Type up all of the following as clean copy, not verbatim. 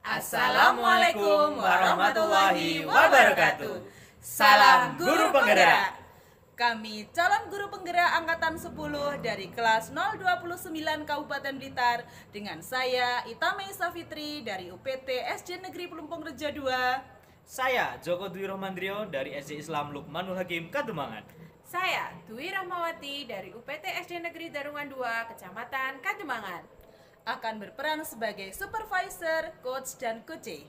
Assalamualaikum warahmatullahi wabarakatuh. Salam Guru Penggerak. Kami calon guru penggerak angkatan 10 dari kelas 029 Kabupaten Blitar dengan saya Itame Safitri dari UPT SD Negeri Pelumpung Reja 2. Saya Joko Dwi Rohmandrio dari SD Islam Lukmanul Hakim Kademangan. Saya Dwi Rahmawati dari UPT SD Negeri Darungan 2 Kecamatan Kademangan. Akan berperan sebagai supervisor, coach, dan coach.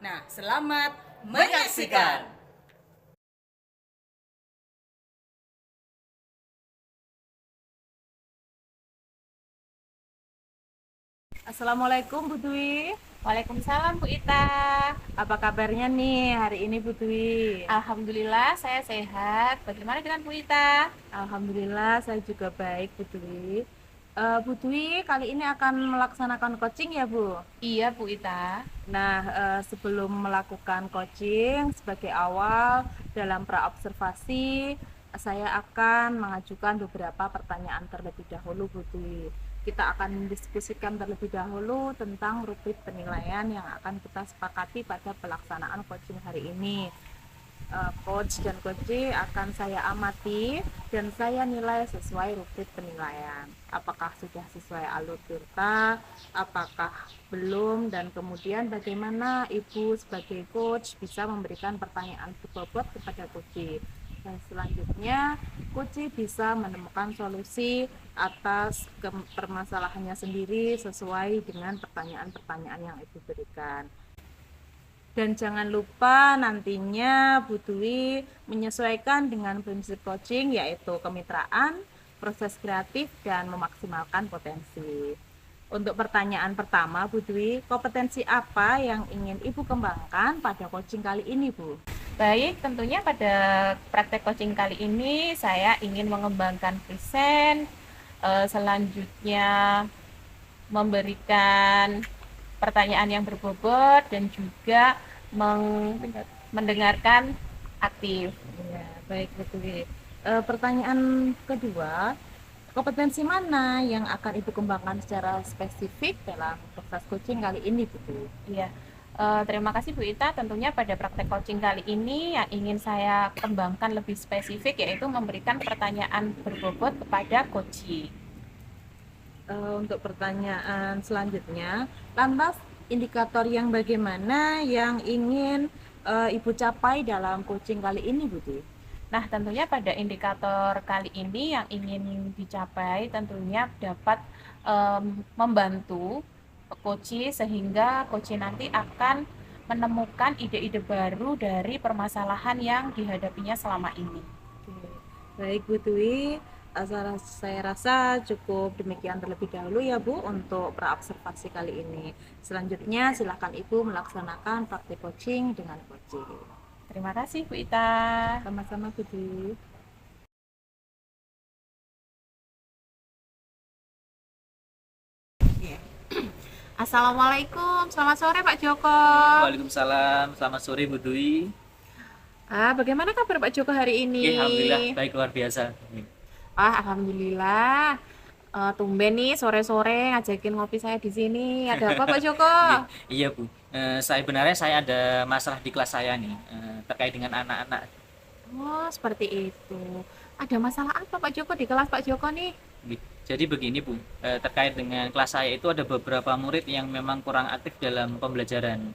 Nah, selamat menyaksikan. Assalamualaikum Bu Dwi. Waalaikumsalam Bu Ita. Apa kabarnya nih hari ini Bu Dwi? Alhamdulillah saya sehat. Bagaimana dengan Bu Ita? Alhamdulillah saya juga baik Bu Dwi. Bu Dwi kali ini akan melaksanakan coaching ya Bu? Iya Bu Ita. Nah, sebelum melakukan coaching sebagai awal dalam praobservasi, saya akan mengajukan beberapa pertanyaan terlebih dahulu Bu Dwi. Kita akan mendiskusikan terlebih dahulu tentang rubrik penilaian yang akan kita sepakati pada pelaksanaan coaching hari ini. Coach dan coach akan saya amati dan saya nilai sesuai rubrik penilaian. Apakah sudah sesuai alur tirta, apakah belum, dan kemudian bagaimana Ibu sebagai coach bisa memberikan pertanyaan berbobot kepada coach. Dan selanjutnya coach bisa menemukan solusi atas permasalahannya sendiri sesuai dengan pertanyaan-pertanyaan yang Ibu berikan. Dan jangan lupa nantinya Bu Dwi menyesuaikan dengan prinsip coaching yaitu kemitraan, proses kreatif, dan memaksimalkan potensi. Untuk pertanyaan pertama Bu Dwi, kompetensi apa yang ingin Ibu kembangkan pada coaching kali ini Bu? Baik, tentunya pada praktek coaching kali ini saya ingin mengembangkan present, selanjutnya memberikan pertanyaan yang berbobot dan juga mendengarkan aktif. Ya, baik betul. Pertanyaan kedua, kompetensi mana yang akan Ibu kembangkan secara spesifik dalam proses coaching kali ini Bu? Iya, terima kasih Bu Ita. Tentunya pada praktek coaching kali ini yang ingin saya kembangkan lebih spesifik yaitu memberikan pertanyaan berbobot kepada coach. Untuk pertanyaan selanjutnya, lantas indikator yang bagaimana yang ingin Ibu capai dalam coaching kali ini Bu Dwi? Nah, tentunya pada indikator kali ini yang ingin dicapai tentunya dapat membantu coach sehingga coach nanti akan menemukan ide-ide baru dari permasalahan yang dihadapinya selama ini. Oke. Baik Bu Dwi, saya rasa cukup demikian terlebih dahulu ya Bu untuk praobservasi kali ini. Selanjutnya silakan Ibu melaksanakan praktik coaching dengan coaching. Terima kasih Bu Ita. Sama-sama Bu Dwi. Assalamualaikum, selamat sore Pak Joko. Waalaikumsalam, selamat sore Bu Dwi. Bagaimana kabar Pak Joko hari ini? Alhamdulillah baik, luar biasa. Alhamdulillah. Tumben nih sore-sore ngajakin ngopi saya di sini. Ada apa Pak Joko? Iya Bu, sebenarnya saya ada masalah di kelas saya nih, terkait dengan anak-anak. Oh, seperti itu. Ada masalah apa Pak Joko di kelas Pak Joko nih? Jadi begini Bu, terkait dengan kelas saya itu ada beberapa murid yang memang kurang aktif dalam pembelajaran.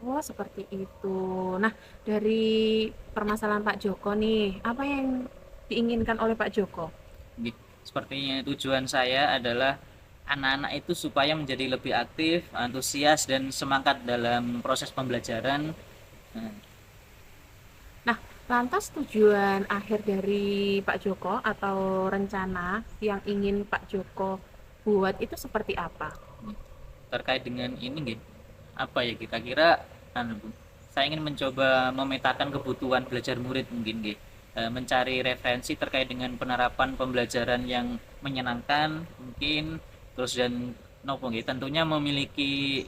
Oh, seperti itu. Nah, dari permasalahan Pak Joko nih, apa yang diinginkan oleh Pak Joko? Sepertinya tujuan saya adalah anak-anak itu supaya menjadi lebih aktif, antusias, dan semangat dalam proses pembelajaran. Nah, lantas tujuan akhir dari Pak Joko atau rencana yang ingin Pak Joko buat itu seperti apa? Terkait dengan ini apa ya kira-kira Bu, saya ingin mencoba memetakan kebutuhan belajar murid mungkin mencari referensi terkait dengan penerapan pembelajaran yang menyenangkan mungkin, terus dan tentunya memiliki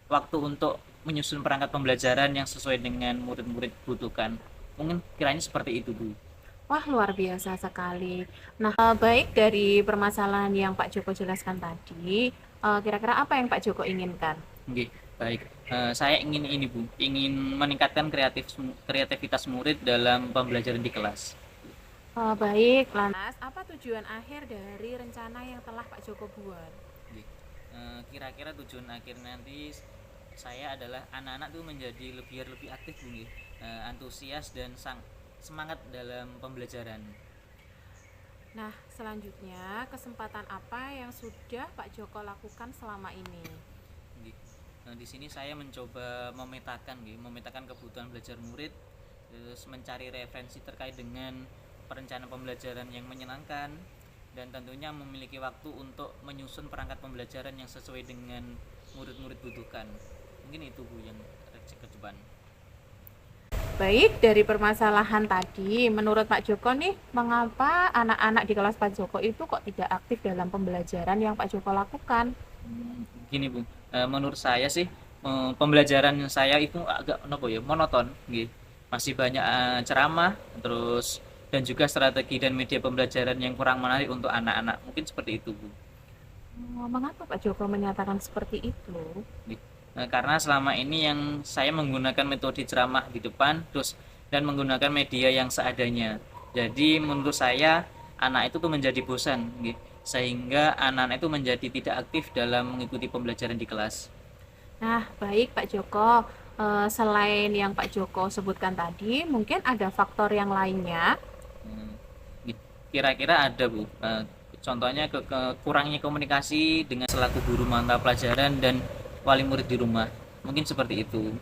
waktu untuk menyusun perangkat pembelajaran yang sesuai dengan murid-murid butuhkan. Mungkin kiranya seperti itu Bu. Wah, luar biasa sekali. Nah, baik dari permasalahan yang Pak Joko jelaskan tadi, kira-kira apa yang Pak Joko inginkan? Baik, saya ingin ini Bu, ingin meningkatkan kreativitas murid dalam pembelajaran di kelas. Baik, lantas apa tujuan akhir dari rencana yang telah Pak Joko buat? Oke. Kira-kira tujuan akhir nanti saya adalah anak-anak tuh menjadi lebih aktif Bu, nggih. Antusias dan semangat dalam pembelajaran. Nah, selanjutnya kesempatan apa yang sudah Pak Joko lakukan selama ini? Nggih. Di sini saya mencoba memetakan kebutuhan belajar murid, terus mencari referensi terkait dengan perencanaan pembelajaran yang menyenangkan, dan tentunya memiliki waktu untuk menyusun perangkat pembelajaran yang sesuai dengan murid-murid butuhkan. Mungkin itu Bu yang ke depan. Baik, dari permasalahan tadi, menurut Pak Joko nih, mengapa anak-anak di kelas Pak Joko itu kok tidak aktif dalam pembelajaran yang Pak Joko lakukan? Gini Bu, menurut saya sih pembelajaran saya itu agak monoton, gitu. Masih banyak ceramah, terus dan juga strategi dan media pembelajaran yang kurang menarik untuk anak-anak. Mungkin seperti itu Bu. Mengapa Pak Joko menyatakan seperti itu? Karena selama ini yang saya menggunakan metode ceramah di depan, terus dan menggunakan media yang seadanya. Jadi menurut saya anak itu tuh menjadi bosan, gitu. Sehingga anak-anak itu menjadi tidak aktif dalam mengikuti pembelajaran di kelas. Nah, baik Pak Joko. Selain yang Pak Joko sebutkan tadi, mungkin ada faktor yang lainnya. Kira-kira ada Bu. Contohnya kurangnya komunikasi dengan selaku guru mata pelajaran dan wali murid di rumah. Mungkin seperti itu.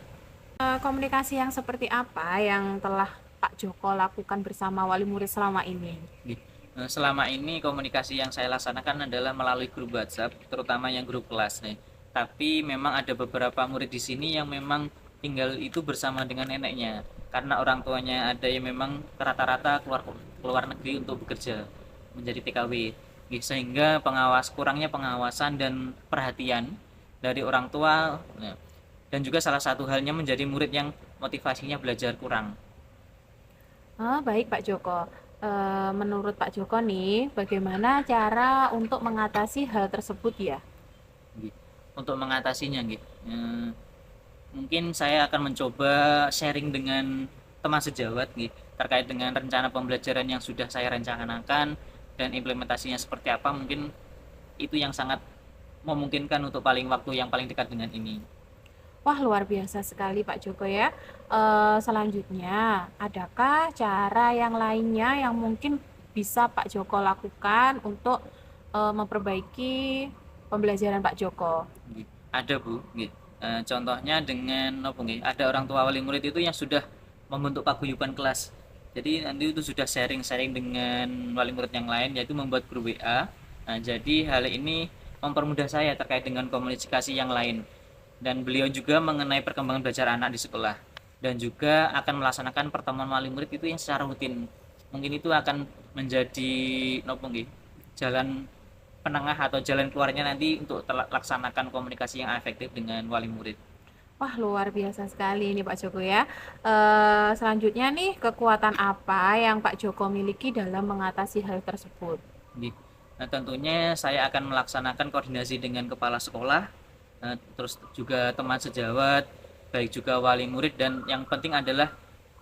Komunikasi yang seperti apa yang telah Pak Joko lakukan bersama wali murid selama ini? Selama ini komunikasi yang saya laksanakan adalah melalui grup WhatsApp, terutama yang grup kelas nih. Tapi memang ada beberapa murid di sini yang memang tinggal itu bersama dengan neneknya, karena orang tuanya ada yang memang rata-rata keluar negeri untuk bekerja menjadi TKW. Sehingga kurangnya pengawasan dan perhatian dari orang tua, dan juga salah satu halnya menjadi murid yang motivasinya belajar kurang. Baik Pak Joko. Menurut Pak Joko nih, bagaimana cara untuk mengatasi hal tersebut ya? Untuk mengatasinya, mungkin saya akan mencoba sharing dengan teman sejawat terkait dengan rencana pembelajaran yang sudah saya rencanakan dan implementasinya seperti apa. Mungkin itu yang sangat memungkinkan untuk waktu yang paling dekat dengan ini. Wah, luar biasa sekali Pak Joko ya. Selanjutnya, adakah cara yang lainnya yang mungkin bisa Pak Joko lakukan untuk memperbaiki pembelajaran Pak Joko? Ada Bu. Contohnya dengan ada orang tua wali murid itu yang sudah membentuk paguyuban kelas. Jadi nanti itu sudah sharing-sharing dengan wali murid yang lain, yaitu membuat grup WA. Jadi hal ini mempermudah saya terkait dengan komunikasi yang lain, dan beliau juga mengenai perkembangan belajar anak di sekolah, dan juga akan melaksanakan pertemuan wali murid itu yang secara rutin. Mungkin itu akan menjadi jalan penengah atau jalan keluarnya nanti untuk laksanakan komunikasi yang efektif dengan wali murid. Wah, luar biasa sekali ini Pak Joko ya. Selanjutnya nih, kekuatan apa yang Pak Joko miliki dalam mengatasi hal tersebut? Nah, tentunya saya akan melaksanakan koordinasi dengan kepala sekolah, terus juga teman sejawat, baik juga wali murid, dan yang penting adalah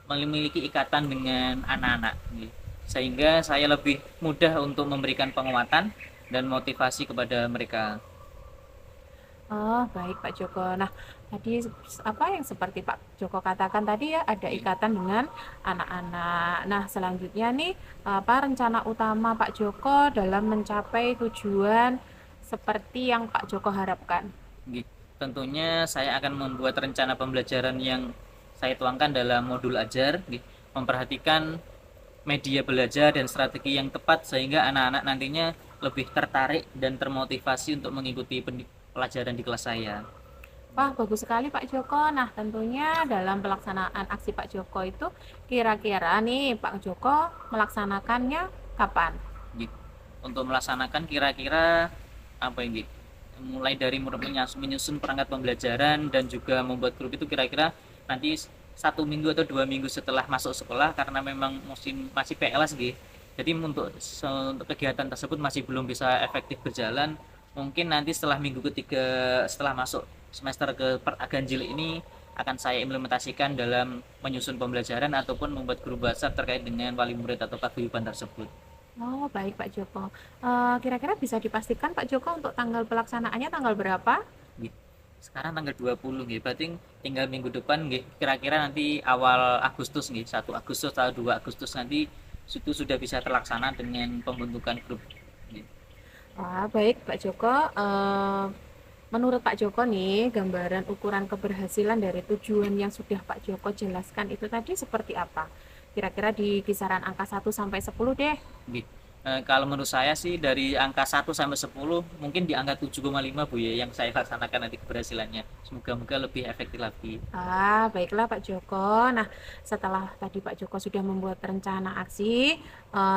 memiliki ikatan dengan anak-anak, sehingga saya lebih mudah untuk memberikan penguatan dan motivasi kepada mereka. Baik Pak Joko. Nah, tadi apa yang seperti Pak Joko katakan tadi ya, ada ikatan dengan anak-anak. Nah, selanjutnya nih, apa rencana utama Pak Joko dalam mencapai tujuan seperti yang Pak Joko harapkan? Tentunya saya akan membuat rencana pembelajaran yang saya tuangkan dalam modul ajar, memperhatikan media belajar dan strategi yang tepat sehingga anak-anak nantinya lebih tertarik dan termotivasi untuk mengikuti pelajaran di kelas saya. Wah, bagus sekali Pak Joko. Nah, tentunya dalam pelaksanaan aksi Pak Joko itu kira-kira nih Pak Joko melaksanakannya kapan? Untuk melaksanakan kira-kira mulai dari menyusun perangkat pembelajaran dan juga membuat grup itu kira-kira nanti 1 minggu atau 2 minggu setelah masuk sekolah, karena memang masih PLS jadi untuk kegiatan tersebut masih belum bisa efektif berjalan. Mungkin nanti setelah minggu ketiga setelah masuk semester ke ganjil ini akan saya implementasikan dalam menyusun pembelajaran ataupun membuat grup WhatsApp terkait dengan wali murid atau paguyuban tersebut. Oh, baik Pak Joko. Kira-kira bisa dipastikan Pak Joko untuk tanggal pelaksanaannya tanggal berapa? Nggih. Sekarang tanggal 20 nggih, berarti tinggal minggu depan nggih. Kira-kira nanti awal Agustus nggih, 1 Agustus atau 2 Agustus nanti itu sudah bisa terlaksana dengan pembentukan grup. Nggih. Wah, baik Pak Joko. Menurut Pak Joko nih, gambaran ukuran keberhasilan dari tujuan yang sudah Pak Joko jelaskan itu tadi seperti apa? Kira-kira di kisaran angka 1 sampai 10 deh. Nggih. Kalau menurut saya sih dari angka 1 sampai 10 mungkin di angka 7,5 Bu ya yang saya laksanakan nanti keberhasilannya. Semoga-moga lebih efektif lagi. Baiklah Pak Joko. Nah, setelah tadi Pak Joko sudah membuat rencana aksi,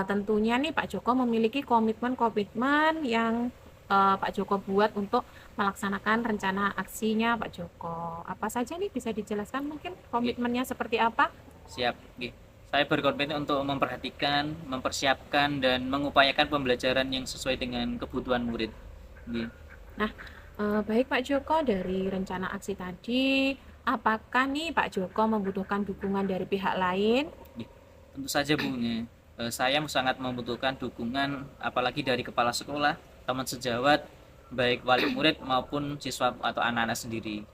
tentunya nih Pak Joko memiliki komitmen-komitmen yang Pak Joko buat untuk melaksanakan rencana aksinya Pak Joko. Apa saja nih bisa dijelaskan mungkin komitmennya seperti apa? Siap. Nggih. Saya berkomitmen untuk memperhatikan, mempersiapkan dan mengupayakan pembelajaran yang sesuai dengan kebutuhan murid. Nggih. Nah, baik Pak Joko, dari rencana aksi tadi, apakah nih Pak Joko membutuhkan dukungan dari pihak lain? Nggih. Tentu saja Bu. Nggih. Saya sangat membutuhkan dukungan apalagi dari kepala sekolah, teman sejawat, baik wali murid maupun siswa atau anak-anak sendiri.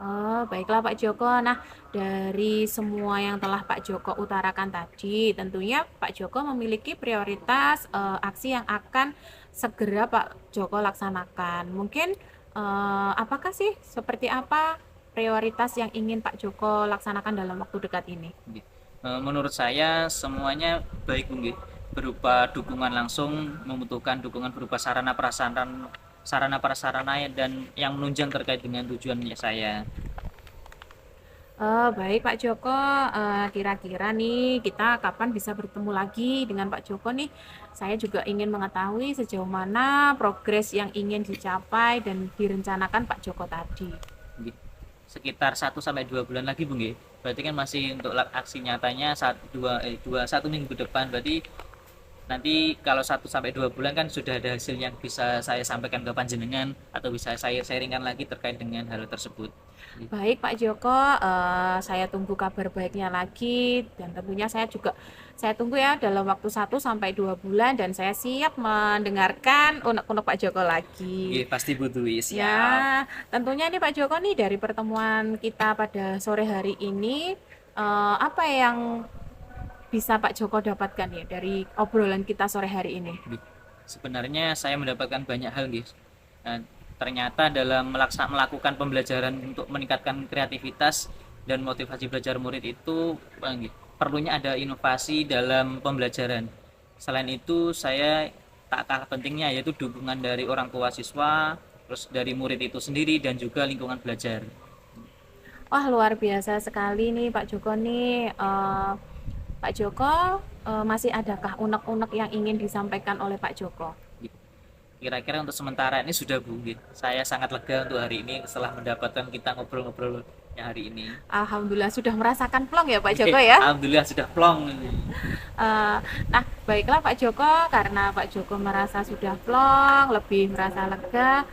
Oh, baiklah Pak Joko. Nah, dari semua yang telah Pak Joko utarakan tadi, tentunya Pak Joko memiliki prioritas aksi yang akan segera Pak Joko laksanakan. Mungkin apakah sih, seperti apa prioritas yang ingin Pak Joko laksanakan dalam waktu dekat ini? Nggih. Menurut saya semuanya baik Bu, nggih. Berupa dukungan langsung, membutuhkan dukungan berupa sarana prasarana dan yang menunjang terkait dengan tujuannya saya. Baik Pak Joko, kira-kira nih kita kapan bisa bertemu lagi dengan Pak Joko nih? Saya juga ingin mengetahui sejauh mana progres yang ingin dicapai dan direncanakan Pak Joko tadi. Nggih. Sekitar 1 sampai 2 bulan lagi Bu, nggih. Berarti kan masih untuk aksi nyatanya 1 minggu depan. Berarti nanti kalau 1 sampai 2 bulan kan sudah ada hasil yang bisa saya sampaikan ke panjenengan atau bisa saya sharingkan lagi terkait dengan hal tersebut. Baik Pak Joko, saya tunggu kabar baiknya lagi dan tentunya saya tunggu ya dalam waktu 1 sampai 2 bulan dan saya siap mendengarkan unek-unek Pak Joko lagi. Nggih, pasti Bu Dwi, siap. Ya, tentunya nih Pak Joko nih dari pertemuan kita pada sore hari ini, apa yang bisa Pak Joko dapatkan ya dari obrolan kita sore hari ini? Sebenarnya saya mendapatkan banyak hal, guys. Ternyata dalam melakukan pembelajaran untuk meningkatkan kreativitas dan motivasi belajar murid itu perlunya ada inovasi dalam pembelajaran. Selain itu, saya tak kalah pentingnya yaitu dukungan dari orang tua siswa, terus dari murid itu sendiri dan juga lingkungan belajar. Wah, luar biasa sekali nih Pak Joko nih. Pak Joko, masih adakah unek-unek yang ingin disampaikan oleh Pak Joko? Kira-kira untuk sementara ini sudah Bu. Saya sangat lega untuk hari ini setelah mendapatkan kita ngobrol-ngobrol hari ini. Alhamdulillah sudah merasakan plong ya Pak Joko ya? Alhamdulillah sudah plong. Nah, baiklah Pak Joko, karena Pak Joko merasa sudah plong, lebih merasa lega.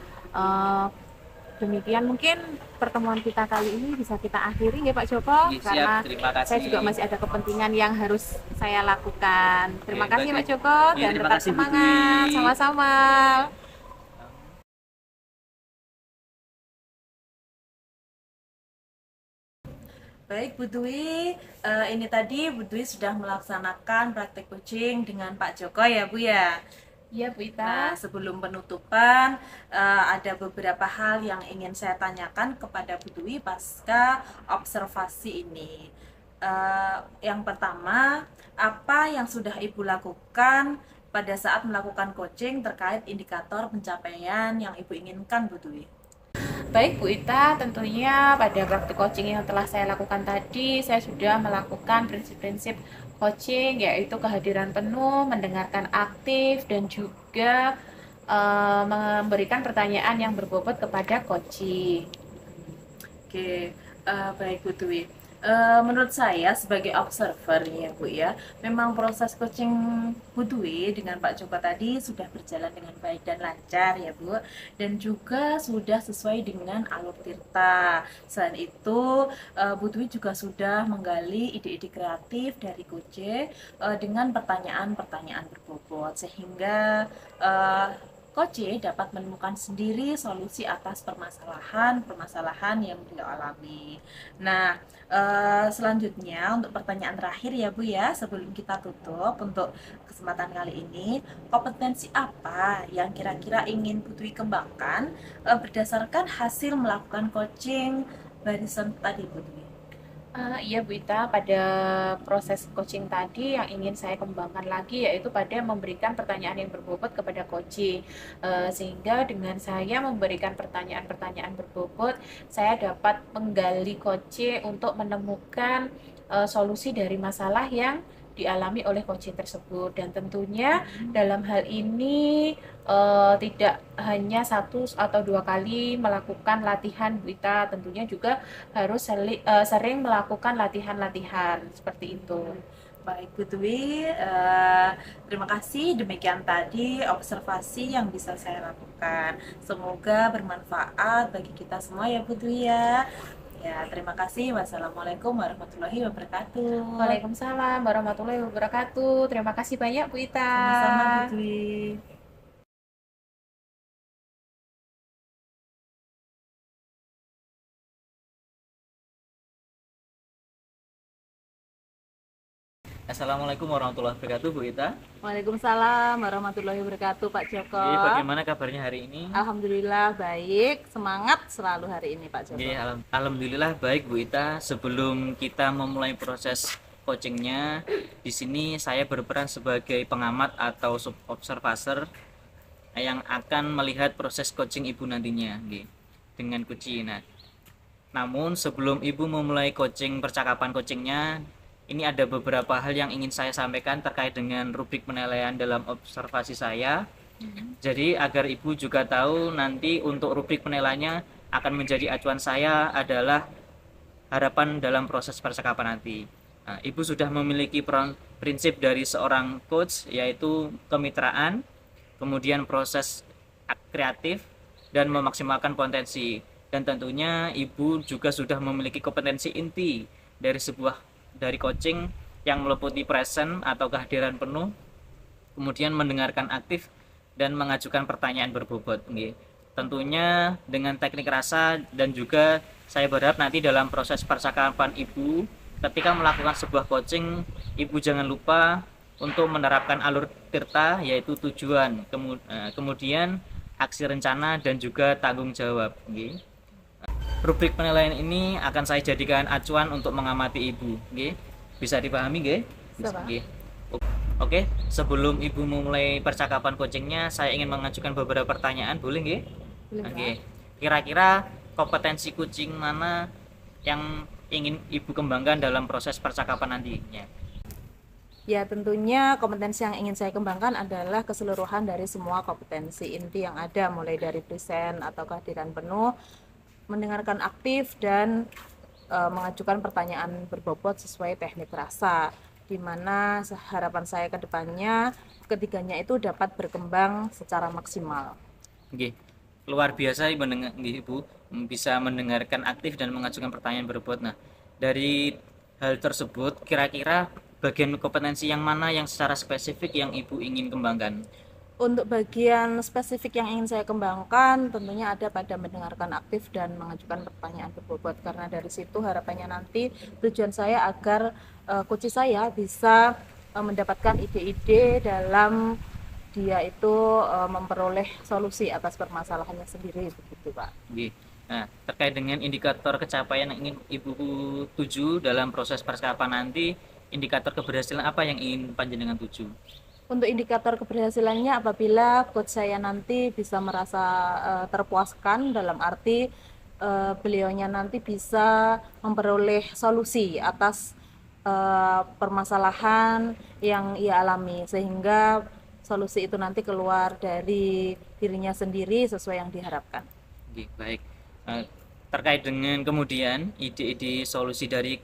Demikian mungkin pertemuan kita kali ini bisa kita akhiri ya Pak Joko, Siap, karena terima kasih. saya juga masih ada kepentingan yang harus saya lakukan. Terima Oke, kasih baik. Pak Joko Iya, dan terima tetap kasih, Bu semangat Dwi. sama-sama. Baik Bu Dwi, ini tadi Bu Dwi sudah melaksanakan praktek coaching dengan Pak Joko ya Bu ya. Iya Bu Ita. Nah, sebelum penutupan, ada beberapa hal yang ingin saya tanyakan kepada Bu Dwi pasca observasi ini. Yang pertama, apa yang sudah Ibu lakukan pada saat melakukan coaching terkait indikator pencapaian yang Ibu inginkan Bu Dwi? Baik Bu Ita, tentunya pada praktik coaching yang telah saya lakukan tadi, saya sudah melakukan prinsip-prinsip coaching, yaitu kehadiran penuh, mendengarkan aktif, dan juga memberikan pertanyaan yang berbobot kepada coaching. Oke, baik Bu Dwi. Menurut saya sebagai observer ya Bu ya, memang proses coaching Bu Dwi dengan Pak Joko tadi sudah berjalan dengan baik dan lancar ya Bu, dan juga sudah sesuai dengan alur Tirta. Selain itu, Bu Dwi juga sudah menggali ide-ide kreatif dari Coach dengan pertanyaan-pertanyaan berbobot sehingga Coach dapat menemukan sendiri solusi atas permasalahan yang beliau alami. Nah, selanjutnya untuk pertanyaan terakhir ya Bu ya, sebelum kita tutup untuk kesempatan kali ini, kompetensi apa yang kira-kira ingin Bu Dwi kembangkan berdasarkan hasil melakukan coaching barisan tadi Bu Dwi? Iya Bu Ita, pada proses coaching tadi yang ingin saya kembangkan lagi yaitu pada memberikan pertanyaan yang berbobot kepada coaching. Sehingga dengan saya memberikan pertanyaan-pertanyaan berbobot, saya dapat menggali coaching untuk menemukan solusi dari masalah yang dialami oleh coaching tersebut. Dan tentunya dalam hal ini tidak hanya satu atau dua kali melakukan latihan Bu Ita, tentunya juga harus sering melakukan latihan-latihan seperti itu. Baik Bu Dwi, terima kasih. Demikian tadi observasi yang bisa saya lakukan. Semoga bermanfaat bagi kita semua ya Bu Dwi ya. Ya, terima kasih. Wassalamualaikum warahmatullahi wabarakatuh. Waalaikumsalam warahmatullahi wabarakatuh. Terima kasih banyak Bu Ita. Sama-sama Bu Dwi. Assalamualaikum warahmatullahi wabarakatuh Bu Ita. Waalaikumsalam warahmatullahi wabarakatuh Pak Joko. Jadi bagaimana kabarnya hari ini? Alhamdulillah baik, semangat selalu hari ini Pak Joko. Jadi alhamdulillah baik Bu Ita. Sebelum kita memulai proses coachingnya, di sini saya berperan sebagai pengamat atau observer yang akan melihat proses coaching Ibu nantinya, dengan coaching. Nah, namun sebelum Ibu memulai percakapan coachingnya, ini ada beberapa hal yang ingin saya sampaikan terkait dengan rubrik penilaian dalam observasi saya. Jadi agar Ibu juga tahu nanti untuk rubrik penilaiannya akan menjadi acuan saya adalah harapan dalam proses percakapan nanti. Nah, Ibu sudah memiliki prinsip dari seorang coach, yaitu kemitraan, kemudian proses kreatif, dan memaksimalkan potensi. Dan tentunya Ibu juga sudah memiliki kompetensi inti dari coaching yang meliputi present atau kehadiran penuh, kemudian mendengarkan aktif dan mengajukan pertanyaan berbobot. Tentunya dengan teknik rasa, dan juga saya berharap nanti dalam proses percakapan Ibu ketika melakukan sebuah coaching, Ibu jangan lupa untuk menerapkan alur Tirta, yaitu tujuan, kemudian aksi rencana, dan juga tanggung jawab. Rubrik penilaian ini akan saya jadikan acuan untuk mengamati Ibu. Bisa dipahami, nggih? Bisa, Pak. Oke, sebelum Ibu memulai percakapan coachingnya, saya ingin mengajukan beberapa pertanyaan, boleh nggih? Boleh, Kira-kira kompetensi coaching mana yang ingin Ibu kembangkan dalam proses percakapan nantinya? Ya, tentunya kompetensi yang ingin saya kembangkan adalah keseluruhan dari semua kompetensi inti yang ada, mulai dari present atau kehadiran penuh, mendengarkan aktif, dan mengajukan pertanyaan berbobot sesuai teknik rasa, di mana harapan saya ke depannya ketiganya itu dapat berkembang secara maksimal. Luar biasa Ibu bisa mendengarkan aktif dan mengajukan pertanyaan berbobot. Nah, dari hal tersebut kira-kira bagian kompetensi yang mana yang secara spesifik yang Ibu ingin kembangkan? Untuk bagian spesifik yang ingin saya kembangkan tentunya ada pada mendengarkan aktif dan mengajukan pertanyaan berbobot, karena dari situ harapannya nanti tujuan saya agar coach saya bisa mendapatkan ide-ide dalam dia itu memperoleh solusi atas permasalahannya sendiri, begitu Pak. Nah, terkait dengan indikator capaian yang ingin Ibu tuju dalam proses percakapan nanti, indikator keberhasilan apa yang ingin panjenengan tuju? Untuk indikator keberhasilannya apabila coach saya nanti bisa merasa terpuaskan, dalam arti beliaunya nanti bisa memperoleh solusi atas permasalahan yang ia alami, sehingga solusi itu nanti keluar dari dirinya sendiri sesuai yang diharapkan. Baik. Terkait dengan kemudian ide-ide solusi dari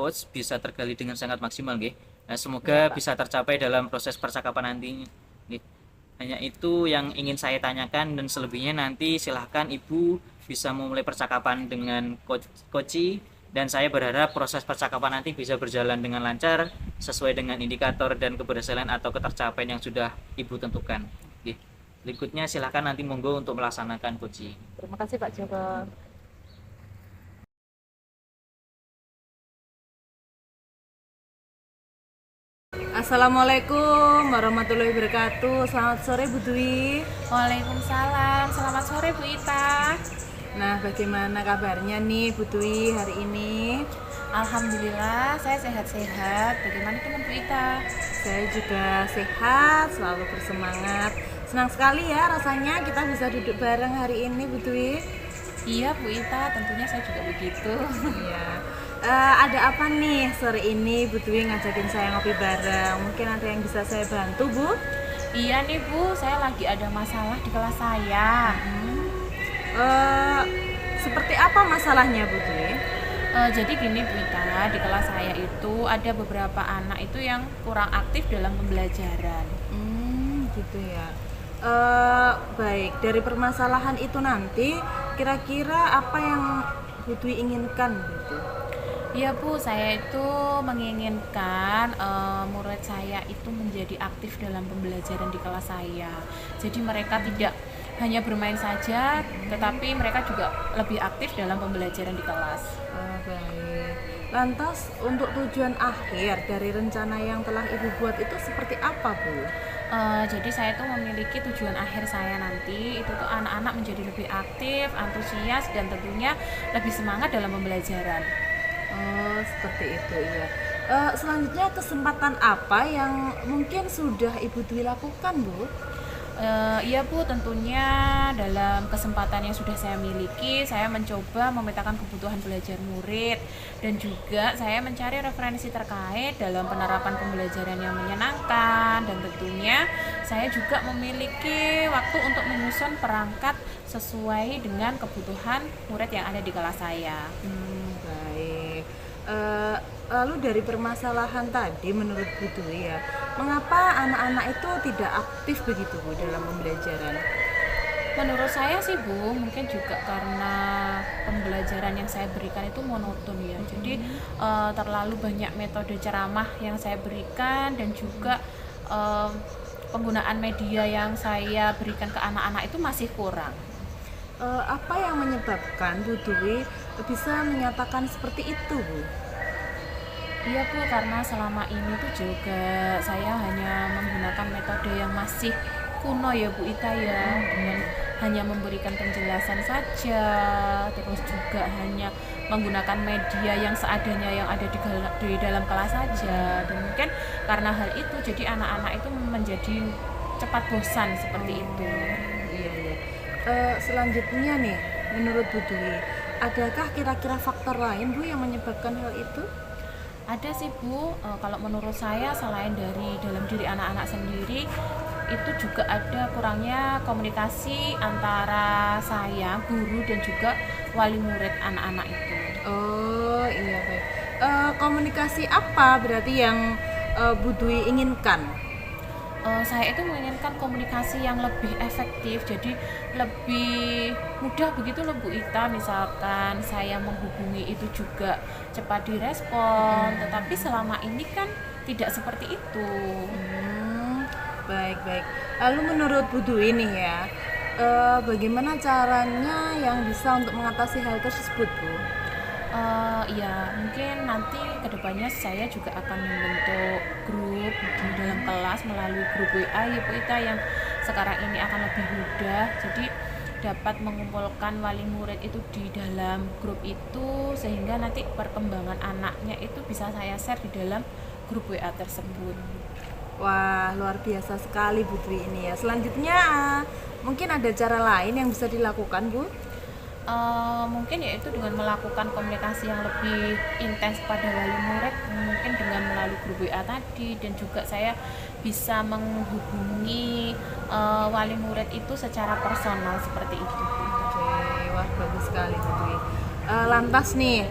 coach bisa tergali dengan sangat maksimal nggih. Nah, semoga bisa tercapai dalam proses percakapan nanti nggih. Hanya itu yang ingin saya tanyakan, dan selebihnya nanti silahkan Ibu bisa memulai percakapan dengan coach, dan saya berharap proses percakapan nanti bisa berjalan dengan lancar sesuai dengan indikator dan keberhasilan atau ketercapaian yang sudah Ibu tentukan. Oke. Berikutnya silahkan nanti monggo untuk melaksanakan coach. Terima kasih Pak Joko. Assalamualaikum warahmatullahi wabarakatuh. Selamat sore Bu Dwi. Waalaikumsalam. Selamat sore Bu Ita. Nah, bagaimana kabarnya nih Bu Dwi hari ini? Alhamdulillah saya sehat-sehat. Bagaimana dengan Bu Ita? Saya juga sehat, selalu bersemangat. Senang sekali ya rasanya kita bisa duduk bareng hari ini Bu Dwi. Iya Bu Ita, tentunya saya juga begitu. Iya. Ada apa nih sore ini Bu Dwi ngajakin saya ngopi bareng? Mungkin ada yang bisa saya bantu Bu? Iya nih Bu, saya lagi ada masalah di kelas saya. Seperti apa masalahnya Bu Dwi? Jadi gini Bu Ita, di kelas saya itu ada beberapa anak itu yang kurang aktif dalam pembelajaran. Gitu ya. Baik, dari permasalahan itu nanti kira-kira apa yang Bu Dwi inginkan gitu? Iya Bu, saya itu menginginkan murid saya itu menjadi aktif dalam pembelajaran di kelas saya. Jadi mereka tidak hanya bermain saja, tetapi mereka juga lebih aktif dalam pembelajaran di kelas. Baik. Lantas untuk tujuan akhir dari rencana yang telah Ibu buat itu seperti apa Bu? Jadi saya tuh memiliki tujuan akhir saya nanti itu tuh anak-anak menjadi lebih aktif, antusias, dan tentunya lebih semangat dalam pembelajaran. Oh, seperti itu ya. Selanjutnya kesempatan apa yang mungkin sudah Ibu Dwi lakukan Bu? Iya Bu, tentunya dalam kesempatan yang sudah saya miliki, saya mencoba memetakan kebutuhan belajar murid, dan juga saya mencari referensi terkait dalam penerapan pembelajaran yang menyenangkan, dan tentunya saya juga memiliki waktu untuk menyusun perangkat sesuai dengan kebutuhan murid yang ada di kelas saya. Baik. Lalu dari permasalahan tadi menurut Bu Dwi ya, mengapa anak-anak itu tidak aktif begitu Bu dalam pembelajaran? Menurut saya sih Bu, mungkin juga karena pembelajaran yang saya berikan itu monoton ya. Jadi terlalu banyak metode ceramah yang saya berikan, dan juga penggunaan media yang saya berikan ke anak-anak itu masih kurang. Apa yang menyebabkan Bu Dwi bisa menyatakan seperti itu Bu? Iya Bu, karena selama ini tuh juga saya hanya menggunakan metode yang masih kuno ya Bu Ita ya, dengan hanya memberikan penjelasan saja, terus juga hanya menggunakan media yang seadanya yang ada di dalam kelas saja, dan mungkin karena hal itu jadi anak-anak itu menjadi cepat bosan seperti itu. Iya. Selanjutnya nih, menurut Bu Dwi, adakah kira-kira faktor lain Bu yang menyebabkan hal itu? Ada sih Bu, kalau menurut saya selain dari dalam diri anak-anak sendiri, itu juga ada kurangnya komunikasi antara saya, guru, dan juga wali murid anak-anak itu. Oh iya baik. Komunikasi apa berarti yang Bu Dwi inginkan? Saya itu menginginkan komunikasi yang lebih efektif, jadi lebih mudah begitu loh Bu Ita. Misalkan saya menghubungi itu juga cepat direspon, tetapi selama ini kan tidak seperti itu. Baik. Lalu menurut Bu Dwi nih ya, bagaimana caranya yang bisa untuk mengatasi hal tersebut Bu? Ya mungkin nanti kedepannya saya juga akan membentuk grup di dalam kelas melalui grup WA ya Bu Ita, yang sekarang ini akan lebih mudah, jadi dapat mengumpulkan wali murid itu di dalam grup itu, sehingga nanti perkembangan anaknya itu bisa saya share di dalam grup WA tersebut. Wah, luar biasa sekali Bu Dwi ini ya. Selanjutnya mungkin ada cara lain yang bisa dilakukan Bu? Mungkin yaitu dengan melakukan komunikasi yang lebih intens pada wali murid, mungkin dengan melalui grup WA tadi, dan juga saya bisa menghubungi wali murid itu secara personal seperti itu. Oke, wah bagus sekali Bu Dwi. Lantas nih,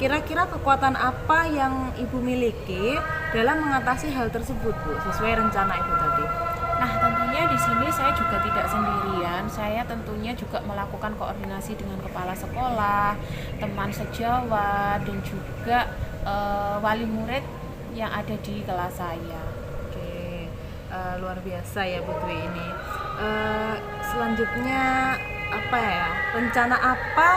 Kira-kira kekuatan apa yang Ibu miliki dalam mengatasi hal tersebut, Bu, sesuai rencana Ibu tadi? Nah, tentunya di sini saya juga tidak sendirian. Saya tentunya juga melakukan koordinasi dengan kepala sekolah, teman sejawat, dan juga wali murid yang ada di kelas saya. Oke, luar biasa ya Bu Dwi ini. Selanjutnya apa ya? Rencana apa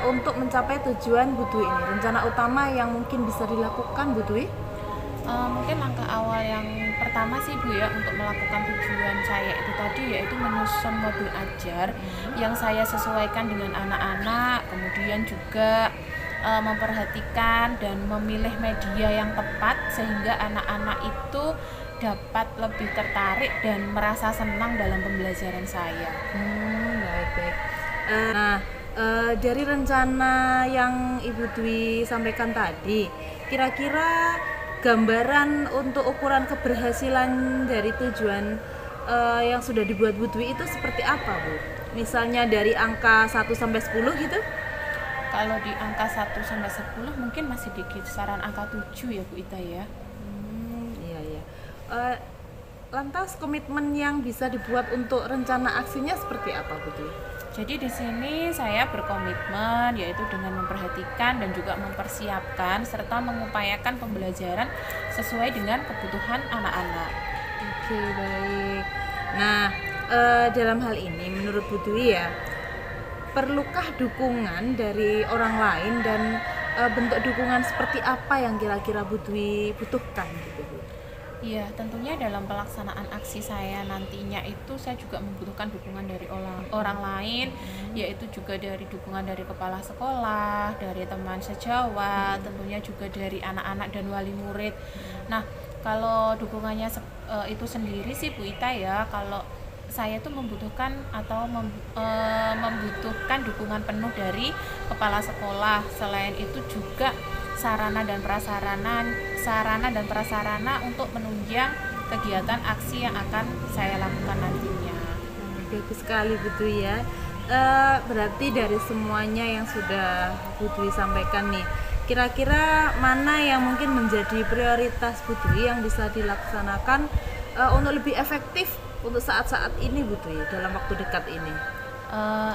untuk mencapai tujuan Bu Dwi ini? Rencana utama yang mungkin bisa dilakukan Bu Dwi? Mungkin langkah awal yang pertama sih Bu ya, untuk melakukan tujuan saya itu tadi yaitu menyusun modul ajar yang saya sesuaikan dengan anak-anak, kemudian juga memperhatikan dan memilih media yang tepat sehingga anak-anak itu dapat lebih tertarik dan merasa senang dalam pembelajaran saya. Baik-baik. Nah, dari rencana yang Ibu Dwi sampaikan tadi, kira-kira gambaran untuk ukuran keberhasilan dari tujuan yang sudah dibuat Bu Dwi itu seperti apa, Bu? Misalnya dari angka 1 sampai 10 gitu? Kalau di angka 1 sampai 10 mungkin masih di kisaran angka 7 ya Bu Ita ya. Iya. Lantas komitmen yang bisa dibuat untuk rencana aksinya seperti apa, Bu Dwi? Jadi di sini saya berkomitmen yaitu dengan memperhatikan dan juga mempersiapkan serta mengupayakan pembelajaran sesuai dengan kebutuhan anak-anak. Oke, baik. Nah, dalam hal ini menurut Bu Dwi ya, perlukah dukungan dari orang lain dan bentuk dukungan seperti apa yang kira-kira Bu Dwi butuhkan gitu, Bu? Iya, tentunya dalam pelaksanaan aksi saya nantinya itu saya juga membutuhkan dukungan dari orang lain, yaitu juga dari dukungan dari kepala sekolah, dari teman sejawat, tentunya juga dari anak-anak dan wali murid. Nah, kalau dukungannya itu sendiri sih Bu Ita ya, kalau saya tuh membutuhkan membutuhkan dukungan penuh dari kepala sekolah. Selain itu juga sarana dan prasarana untuk menunjang kegiatan aksi yang akan saya lakukan nantinya. Bagus sekali Bu Dwi ya. Berarti dari semuanya yang sudah Bu Dwi sampaikan nih, kira-kira mana yang mungkin menjadi prioritas Bu Dwi yang bisa dilaksanakan untuk lebih efektif untuk saat-saat ini Bu Dwi dalam waktu dekat ini?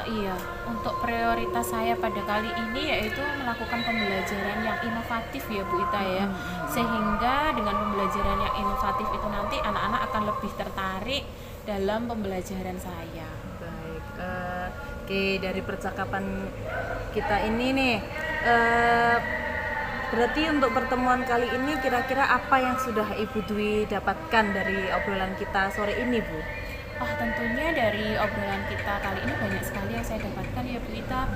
Iya, untuk prioritas saya pada kali ini yaitu melakukan pembelajaran yang inovatif ya Bu Ita ya, sehingga dengan pembelajaran yang inovatif itu nanti anak-anak akan lebih tertarik dalam pembelajaran saya. Baik, oke, dari percakapan kita ini nih, berarti untuk pertemuan kali ini kira-kira apa yang sudah Ibu Dwi dapatkan dari obrolan kita sore ini, Bu? Tentunya dari obrolan kita kali ini banyak sekali yang saya dapatkan ya Bu Ita,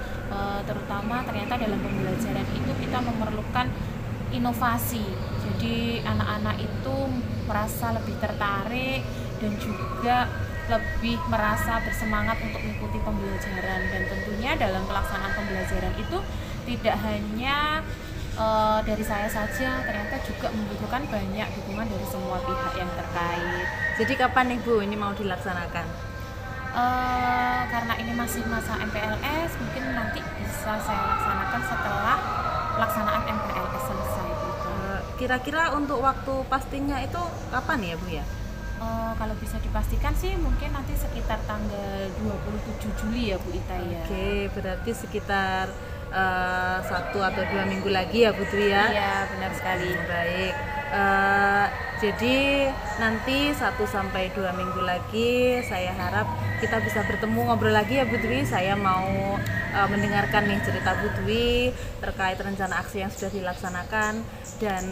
terutama ternyata dalam pembelajaran itu kita memerlukan inovasi. Jadi anak-anak itu merasa lebih tertarik dan juga lebih merasa bersemangat untuk mengikuti pembelajaran, dan tentunya dalam pelaksanaan pembelajaran itu tidak hanya dari saya saja, ternyata juga membutuhkan banyak dukungan dari semua pihak yang terkait. Jadi kapan nih Bu ini mau dilaksanakan? Karena ini masih masa MPLS, mungkin nanti bisa saya laksanakan setelah pelaksanaan MPLS selesai gitu. Kira-kira untuk waktu pastinya itu kapan ya Bu ya? Kalau bisa dipastikan sih mungkin nanti sekitar tanggal 27 Juli ya Bu Ita ya. Oke, berarti sekitar 1 atau 2 minggu lagi ya Bu Dwi ya? Iya, benar sekali. Baik, jadi nanti 1 sampai 2 minggu lagi saya harap kita bisa bertemu ngobrol lagi ya Bu Dwi. Saya mau mendengarkan nih cerita Bu Dwi terkait rencana aksi yang sudah dilaksanakan dan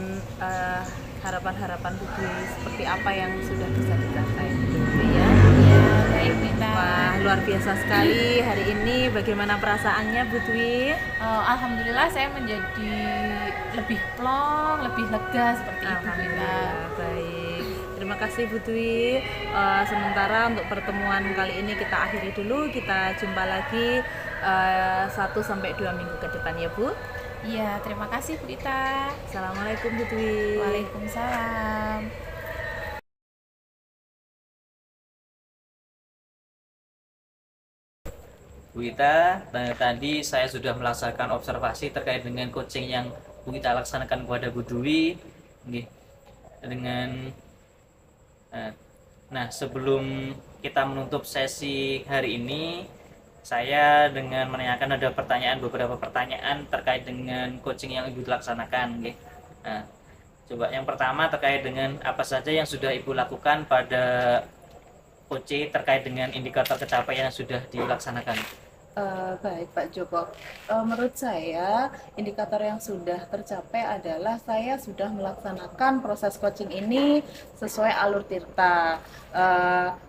harapan-harapan Bu Dwi seperti apa yang sudah bisa dicapai Bu Dwi ya. Iya, baik Bita. Wah, luar biasa sekali hari ini. Bagaimana perasaannya Bu Dwi? Alhamdulillah saya menjadi lebih plong, lebih lega seperti itu Bita. Alhamdulillah, baik. Terima kasih Bu Dwi. Sementara untuk pertemuan kali ini kita akhiri dulu. Kita jumpa lagi 1 sampai 2 minggu ke depan ya Bu. Iya, terima kasih Bu Ita. Assalamualaikum Bu Dwi. Waalaikumsalam. Bu Ita, tadi saya sudah melaksanakan observasi terkait dengan coaching yang Bu Ita laksanakan kepada Bu Dwi. Nggih. Dengan nah, sebelum kita menutup sesi hari ini, saya dengan menanyakan ada beberapa pertanyaan terkait dengan coaching yang Ibu laksanakan, nggih. Nah, coba yang pertama terkait dengan apa saja yang sudah Ibu lakukan pada coaching terkait dengan indikator pencapaian yang sudah dilaksanakan. Baik Pak Joko, menurut saya indikator yang sudah tercapai adalah saya sudah melaksanakan proses coaching ini sesuai alur Tirta.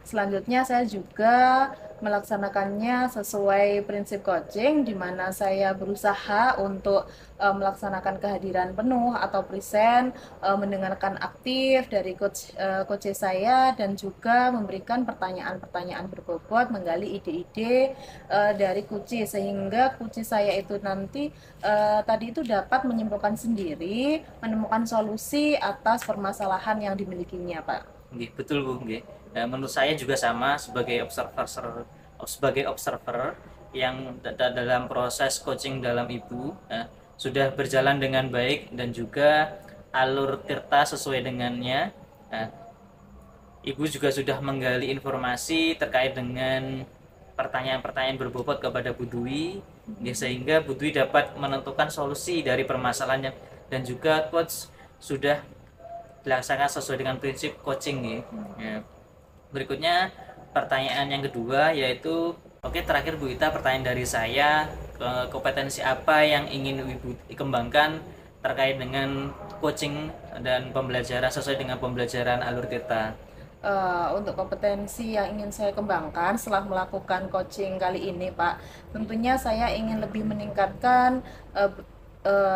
Selanjutnya saya juga melaksanakannya sesuai prinsip coaching, di mana saya berusaha untuk melaksanakan kehadiran penuh atau present, mendengarkan aktif dari coach saya, dan juga memberikan pertanyaan-pertanyaan berbobot, menggali ide-ide dari kunci, sehingga kunci saya itu nanti tadi itu dapat menyimpulkan sendiri, menemukan solusi atas permasalahan yang dimilikinya, Pak. Nggih, betul Bu, nggih. Menurut saya juga sama sebagai observer yang dalam proses coaching dalam Ibu sudah berjalan dengan baik dan juga alur Tirta sesuai dengannya. Ibu juga sudah menggali informasi terkait dengan pertanyaan-pertanyaan berbobot kepada Bu Dwi, sehingga Bu Dwi dapat menentukan solusi dari permasalahannya, dan juga coach sudah dilaksanakan sesuai dengan prinsip coaching ya. Berikutnya pertanyaan yang kedua yaitu, terakhir Bu Ita, pertanyaan dari saya, kompetensi apa yang ingin Ibu kembangkan terkait dengan coaching dan pembelajaran sesuai dengan pembelajaran alur Tirta? Untuk kompetensi yang ingin saya kembangkan setelah melakukan coaching kali ini, Pak, tentunya saya ingin lebih meningkatkan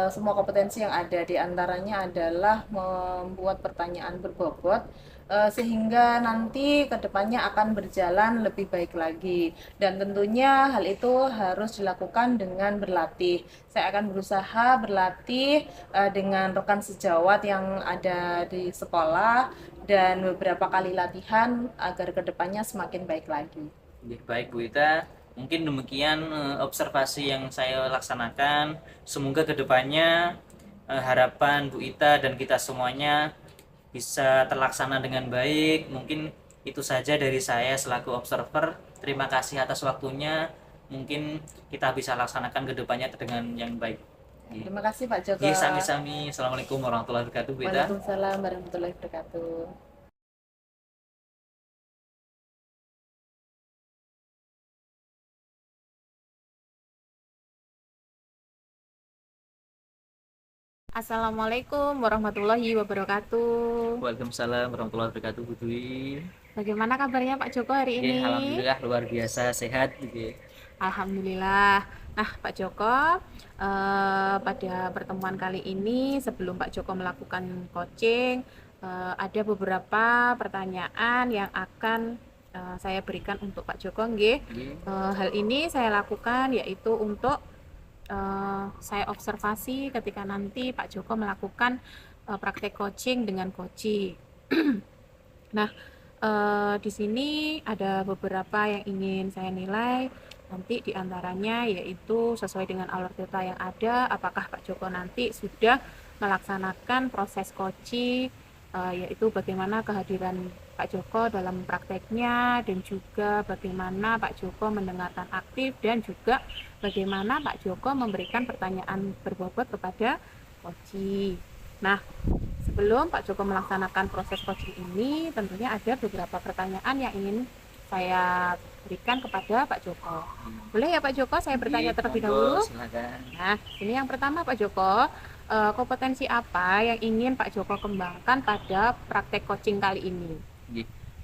semua kompetensi yang ada. Di antaranya adalah membuat pertanyaan berbobot, sehingga nanti kedepannya akan berjalan lebih baik lagi, dan tentunya hal itu harus dilakukan dengan berlatih. Saya akan berusaha berlatih dengan rekan sejawat yang ada di sekolah, dan beberapa kali latihan agar kedepannya semakin baik lagi. Baik Bu Ita, mungkin demikian observasi yang saya laksanakan. Semoga kedepannya harapan Bu Ita dan kita semuanya bisa terlaksana dengan baik. Mungkin itu saja dari saya selaku observer. Terima kasih atas waktunya. Mungkin kita bisa laksanakan kedepannya dengan yang baik. Terima kasih Pak Joko. Sami-sami. Assalamualaikum warahmatullahi wabarakatuh Bu Ita. Waalaikumsalam warahmatullahi wabarakatuh. Assalamualaikum warahmatullahi wabarakatuh. Waalaikumsalam warahmatullahi wabarakatuh Bu Dwi. Bagaimana kabarnya Pak Joko hari ini? Alhamdulillah luar biasa sehat. Alhamdulillah. Nah Pak Joko, pada pertemuan kali ini sebelum Pak Joko melakukan coaching, ada beberapa pertanyaan yang akan saya berikan untuk Pak Joko, nggih. Hal ini saya lakukan yaitu untuk saya observasi ketika nanti Pak Joko melakukan praktek coaching dengan coachee. Nah, di sini ada beberapa yang ingin saya nilai nanti, diantaranya yaitu sesuai dengan alur Tirta yang ada, apakah Pak Joko nanti sudah melaksanakan proses coaching, yaitu bagaimana kehadiran Pak Joko dalam prakteknya, dan juga bagaimana Pak Joko mendengarkan aktif, dan juga bagaimana Pak Joko memberikan pertanyaan berbobot kepada coachee. Nah, sebelum Pak Joko melaksanakan proses coaching ini, tentunya ada beberapa pertanyaan yang ingin saya berikan kepada Pak Joko. Boleh ya Pak Joko, saya bertanya terlebih dahulu? Silakan. Nah, ini yang pertama Pak Joko, kompetensi apa yang ingin Pak Joko kembangkan pada praktek coaching kali ini?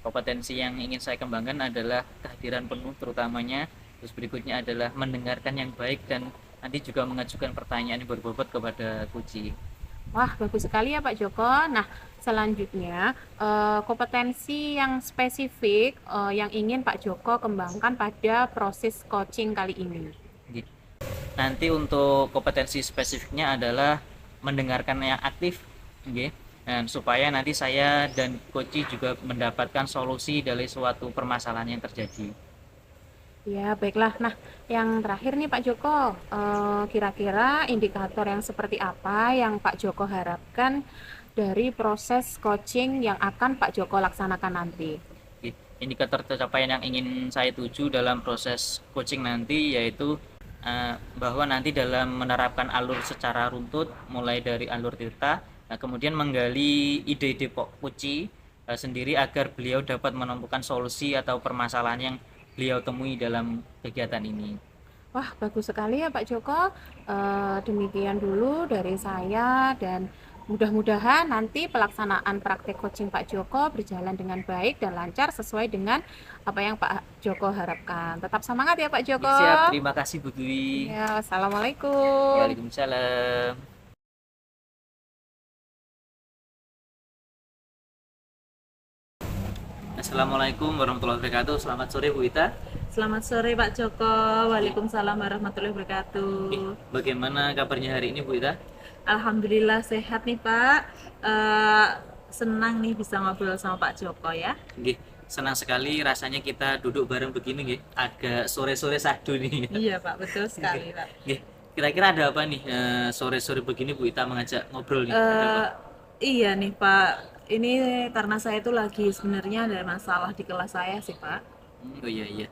Kompetensi yang ingin saya kembangkan adalah kehadiran penuh terutamanya. Terus berikutnya adalah mendengarkan yang baik, dan nanti juga mengajukan pertanyaan yang berbobot kepada coachee. Wah, bagus sekali ya Pak Joko. Nah, selanjutnya kompetensi yang spesifik yang ingin Pak Joko kembangkan pada proses coaching kali ini. Nanti untuk kompetensi spesifiknya adalah mendengarkan yang aktif, dan supaya nanti saya dan coachee juga mendapatkan solusi dari suatu permasalahan yang terjadi. Ya, baiklah. Nah, yang terakhir nih Pak Joko, kira-kira indikator yang seperti apa yang Pak Joko harapkan dari proses coaching yang akan Pak Joko laksanakan nanti? Oke, indikator pencapaian yang ingin saya tuju dalam proses coaching nanti yaitu bahwa nanti dalam menerapkan alur secara runtut mulai dari alur Tirta, kemudian menggali ide-ide Pak Puci sendiri agar beliau dapat menemukan solusi atau permasalahan yang beliau temui dalam kegiatan ini. Wah, bagus sekali ya Pak Joko. Demikian dulu dari saya dan mudah-mudahan nanti pelaksanaan praktek coaching Pak Joko berjalan dengan baik dan lancar sesuai dengan apa yang Pak Joko harapkan. Tetap semangat ya Pak Joko. Siap, terima kasih Bu Dwi. Ya, assalamualaikum. Waalaikumsalam. Assalamualaikum warahmatullahi wabarakatuh. Selamat sore Bu Ita. Selamat sore Pak Joko. Waalaikumsalam warahmatullahi wabarakatuh. Bagaimana kabarnya hari ini Bu Ita? Alhamdulillah sehat nih Pak. Senang nih bisa ngobrol sama Pak Joko ya. Nggih, senang sekali rasanya kita duduk bareng begini nggih. Agak sore-sore sadu nih. Iya Pak, betul sekali Pak. Nggih, kira-kira ada apa nih sore-sore begini Bu Ita mengajak ngobrol nih? Ada apa? Iya nih Pak. Ini karena saya itu lagi sebenarnya ada masalah di kelas saya sih Pak. Oh iya iya.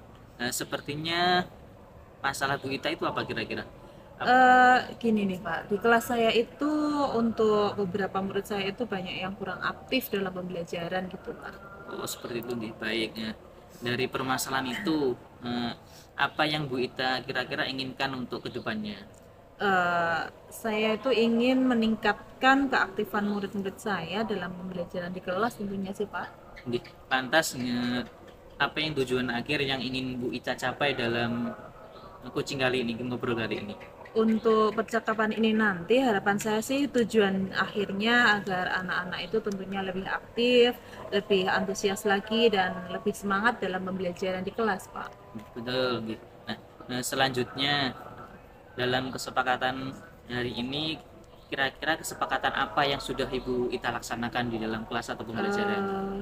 Sepertinya masalah Bu Ita itu apa kira-kira? Gini nih Pak, di kelas saya itu untuk beberapa murid saya itu banyak yang kurang aktif dalam pembelajaran gitu Pak. Oh seperti itu nih, baik ya. Dari permasalahan itu, apa yang Bu Ita kira-kira inginkan untuk kedepannya? Saya itu ingin meningkatkan keaktifan murid-murid saya dalam pembelajaran di kelas tentunya sih Pak. Nggih, lantas apa yang tujuan akhir yang ingin Bu Ita capai dalam coaching kali ini, ngobrol kali ini? Untuk percakapan ini nanti harapan saya sih tujuan akhirnya agar anak-anak itu tentunya lebih aktif, lebih antusias lagi dan lebih semangat dalam pembelajaran di kelas Pak. Betul, gitu. Nah, selanjutnya dalam kesepakatan hari ini kira-kira kesepakatan apa yang sudah Ibu Ita laksanakan di dalam kelas atau pembelajaran? Eh,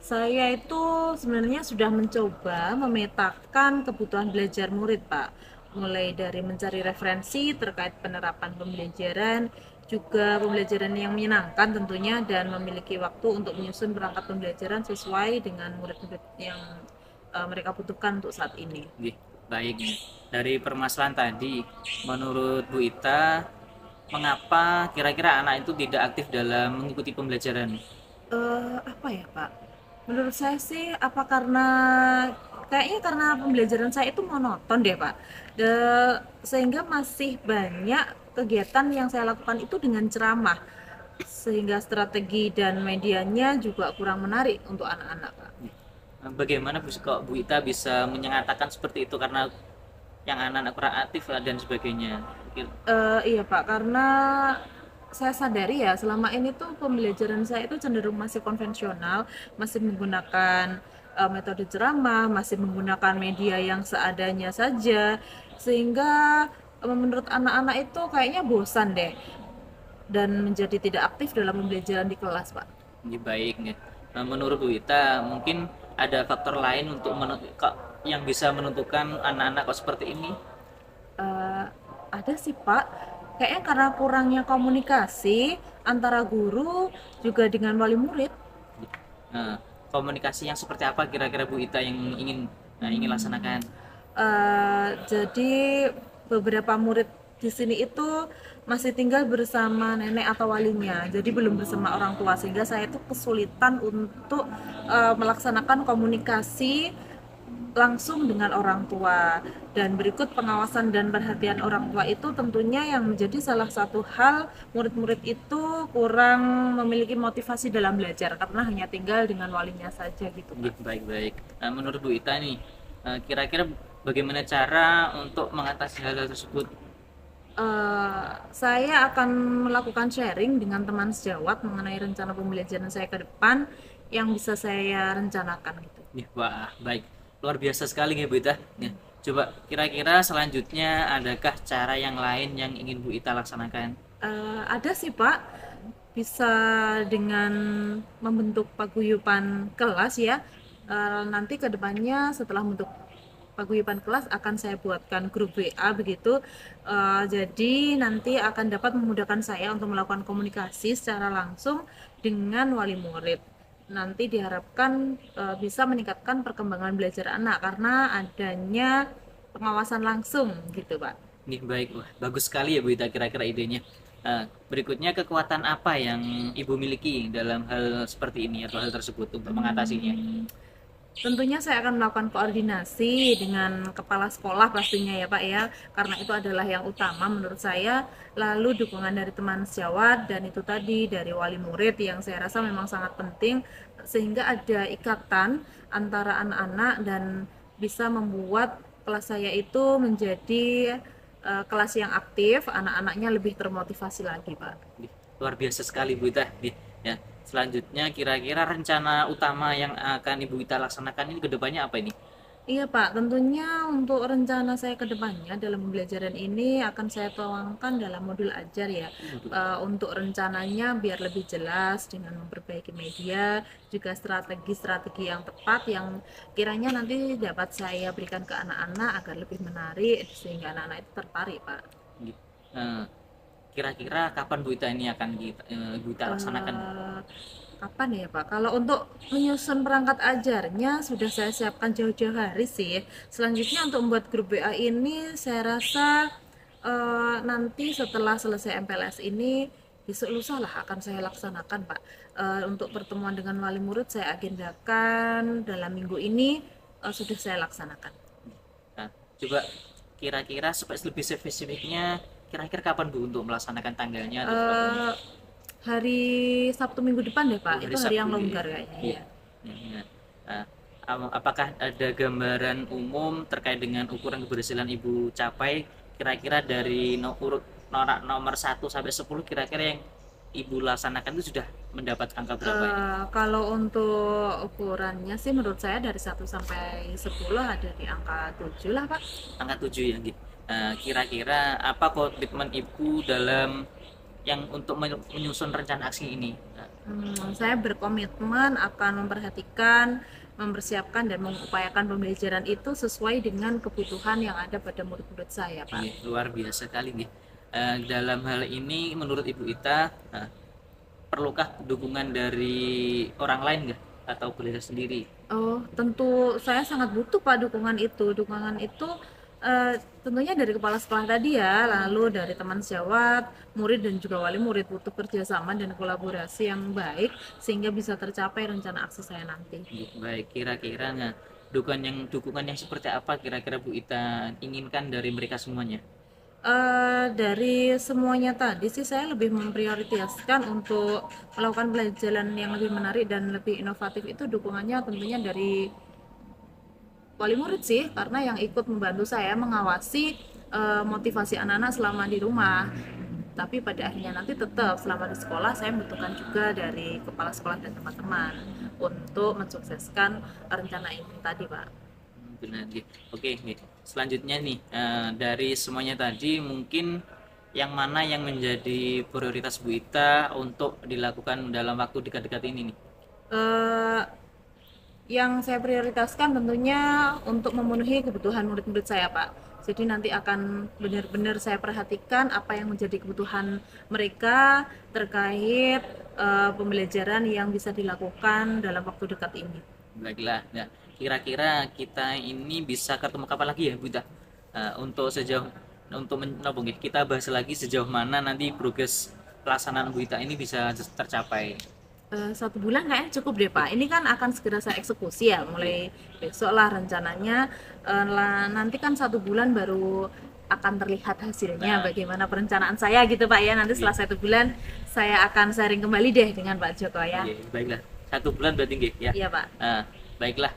saya itu sebenarnya sudah mencoba memetakan kebutuhan belajar murid, Pak. Mulai dari mencari referensi terkait penerapan pembelajaran, juga pembelajaran yang menyenangkan tentunya, dan memiliki waktu untuk menyusun perangkat pembelajaran sesuai dengan murid-murid yang mereka butuhkan untuk saat ini. Nggih, baik nih. Dari permasalahan tadi, menurut Bu Ita, mengapa kira-kira anak itu tidak aktif dalam mengikuti pembelajaran? Apa ya Pak? Menurut saya sih apa karena kayaknya karena pembelajaran saya itu monoton deh Pak. Sehingga masih banyak kegiatan yang saya lakukan itu dengan ceramah. Sehingga strategi dan medianya juga kurang menarik untuk anak-anak Pak. Bagaimana kok Bu Ita bisa menyatakan seperti itu karena yang anak-anak kurang aktif dan sebagainya? Iya Pak, karena saya sadari ya selama ini tuh pembelajaran saya itu cenderung masih konvensional, masih menggunakan metode ceramah, masih menggunakan media yang seadanya saja, sehingga menurut anak-anak itu kayaknya bosan deh dan menjadi tidak aktif dalam pembelajaran di kelas, Pak. Ini baik nih. Menurut Bu Ita, mungkin ada faktor lain untuk yang bisa menentukan anak-anak kok seperti ini? Eh, ada sih Pak, kayaknya karena kurangnya komunikasi antara guru juga dengan wali murid. Nah, komunikasi yang seperti apa kira-kira Bu Ita yang ingin laksanakan? Jadi beberapa murid di sini itu masih tinggal bersama nenek atau walinya, jadi belum bersama orang tua, sehingga saya itu kesulitan untuk melaksanakan komunikasi langsung dengan orang tua. Dan berikut pengawasan dan perhatian orang tua itu tentunya yang menjadi salah satu hal murid-murid itu kurang memiliki motivasi dalam belajar karena hanya tinggal dengan walinya saja gitu Pak. Baik-baik. Menurut Bu Ita nih, kira-kira bagaimana cara untuk mengatasi hal tersebut? Saya akan melakukan sharing dengan teman sejawat mengenai rencana pembelajaran saya ke depan yang bisa saya rencanakan gitu. Wah, baik. Luar biasa sekali ya Bu Ita. Coba kira-kira selanjutnya adakah cara yang lain yang ingin Bu Ita laksanakan? Ada sih Pak, bisa dengan membentuk paguyuban kelas ya. Nanti ke depannya setelah bentuk paguyuban kelas akan saya buatkan grup WA begitu. Jadi nanti akan dapat memudahkan saya untuk melakukan komunikasi secara langsung dengan wali murid. Nanti diharapkan bisa meningkatkan perkembangan belajar anak karena adanya pengawasan langsung gitu, Pak. Nih baik, wah bagus sekali ya Bu Ita kira-kira idenya. Berikutnya kekuatan apa yang Ibu miliki dalam hal seperti ini atau hal tersebut untuk mengatasinya? Tentunya saya akan melakukan koordinasi dengan kepala sekolah pastinya ya Pak ya, karena itu adalah yang utama menurut saya. Lalu dukungan dari teman sejawat dan itu tadi dari wali murid yang saya rasa memang sangat penting sehingga ada ikatan antara anak-anak dan bisa membuat kelas saya itu menjadi kelas yang aktif, anak-anaknya lebih termotivasi lagi Pak. Luar biasa sekali Bu Ita. Ya, selanjutnya kira-kira rencana utama yang akan Ibu Ita laksanakan ini ke depannya apa ini? Iya Pak, tentunya untuk rencana saya ke depannya dalam pembelajaran ini akan saya tuangkan dalam modul ajar ya. Untuk rencananya biar lebih jelas dengan memperbaiki media, juga strategi-strategi yang tepat yang kiranya nanti dapat saya berikan ke anak-anak agar lebih menarik sehingga anak-anak itu tertarik Pak. Eh, Kira-kira kapan Bu Ita ini akan Bu Ita laksanakan? Kapan ya Pak? Kalau untuk menyusun perangkat ajarnya sudah saya siapkan jauh-jauh hari sih. Selanjutnya untuk membuat grup WA ini saya rasa nanti setelah selesai MPLS ini besok lusa lah akan saya laksanakan Pak. Untuk pertemuan dengan wali murid saya agendakan dalam minggu ini sudah saya laksanakan. Nah, coba kira-kira supaya lebih spesifiknya, kira-kira kapan Bu untuk melaksanakan tanggalnya atau berapanya? Hari Sabtu minggu depan deh Pak, Hari itu hari yang Sabtu, longgar ya. kayaknya Iya. ya. Ya, ya. Apakah ada gambaran umum terkait dengan ukuran keberhasilan Ibu capai kira-kira dari nomor 1 sampai 10 kira-kira yang Ibu laksanakan itu sudah mendapat angka berapa ini? Kalau untuk ukurannya sih menurut saya dari 1 sampai 10 ada di angka 7 lah Pak. Angka 7 ya gitu. Kira-kira apa komitmen Ibu dalam yang untuk menyusun rencana aksi ini? Saya berkomitmen akan memperhatikan, mempersiapkan dan mengupayakan pembelajaran itu sesuai dengan kebutuhan yang ada pada murid-murid saya Pak. Iya, luar biasa kali nih. Dalam hal ini menurut Ibu Ita perlukah dukungan dari orang lain nggak atau belajar sendiri? Oh, tentu saya sangat butuh Pak dukungan itu. Dukungan itu tentunya dari kepala sekolah tadi ya, lalu dari teman sejawat, murid dan juga wali murid butuh kerjasama dan kolaborasi yang baik sehingga bisa tercapai rencana aksi saya nanti. Baik, kira-kira dukungan yang seperti apa kira-kira Bu Ita inginkan dari mereka semuanya? Dari semuanya tadi sih saya lebih memprioritaskan untuk melakukan pembelajaran yang lebih menarik dan lebih inovatif itu dukungannya tentunya dari wali murid sih karena yang ikut membantu saya mengawasi motivasi anak-anak selama di rumah. Tapi pada akhirnya nanti tetap selama di sekolah saya membutuhkan juga dari kepala sekolah dan teman-teman untuk mensukseskan rencana ini tadi Pak. Benar, gitu. Oke, nih. Selanjutnya nih dari semuanya tadi mungkin yang mana yang menjadi prioritas Bu Ita untuk dilakukan dalam waktu dekat-dekat ini nih? Eh, yang saya prioritaskan tentunya untuk memenuhi kebutuhan murid-murid saya Pak. Jadi nanti akan benar-benar saya perhatikan apa yang menjadi kebutuhan mereka terkait pembelajaran yang bisa dilakukan dalam waktu dekat ini. Baiklah, nah, kira-kira kita ini bisa ketemu kapan lagi ya Bu Ita? Untuk kita bahas lagi sejauh mana nanti progres pelaksanaan Bu Ita ini bisa tercapai. 1 bulan kayaknya cukup deh Pak. Ini kan akan segera saya eksekusi ya, mulai besok lah rencananya. Nanti kan 1 bulan baru akan terlihat hasilnya bagaimana perencanaan saya gitu Pak ya. Nanti setelah 1 bulan saya akan sharing kembali deh dengan Pak Joko ya. Baiklah, 1 bulan berarti nggih ya. Iya Pak. Baiklah,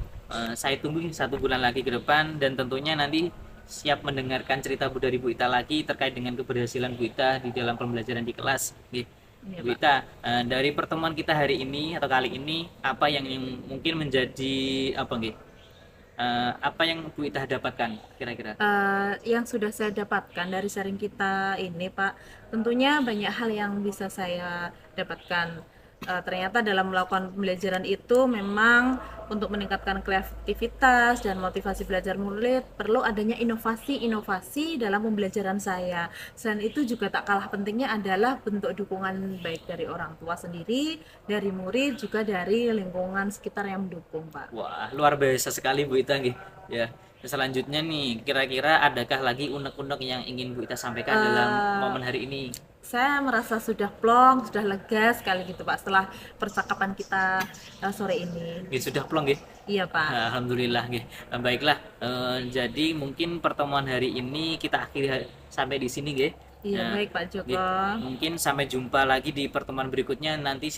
saya tunggu 1 bulan lagi ke depan dan tentunya nanti siap mendengarkan cerita dari Bu Ita lagi terkait dengan keberhasilan Bu Ita di dalam pembelajaran di kelas. Iya, Bu Ita, dari pertemuan kita hari ini atau kali ini apa yang mungkin menjadi apa yang Bu Ita dapatkan kira-kira? Yang sudah saya dapatkan dari sharing kita ini Pak, tentunya banyak hal yang bisa saya dapatkan. Ternyata dalam melakukan pembelajaran itu memang untuk meningkatkan kreativitas dan motivasi belajar murid perlu adanya inovasi-inovasi dalam pembelajaran saya. Selain itu juga tak kalah pentingnya adalah bentuk dukungan baik dari orang tua sendiri, dari murid, juga dari lingkungan sekitar yang mendukung, Pak. Wah, luar biasa sekali Bu Ita nggih. Ya. Selanjutnya nih, kira-kira adakah lagi unek-unek yang ingin Bu Ita sampaikan dalam momen hari ini? Saya merasa sudah plong, sudah lega sekali gitu Pak setelah percakapan kita sore ini. Nggih, sudah plong nggih? Iya Pak. Alhamdulillah nggih. Baiklah, jadi mungkin pertemuan hari ini kita akhiri sampai di sini nggih. Iya baik Pak Joko. Nggih. Mungkin sampai jumpa lagi di pertemuan berikutnya. Nanti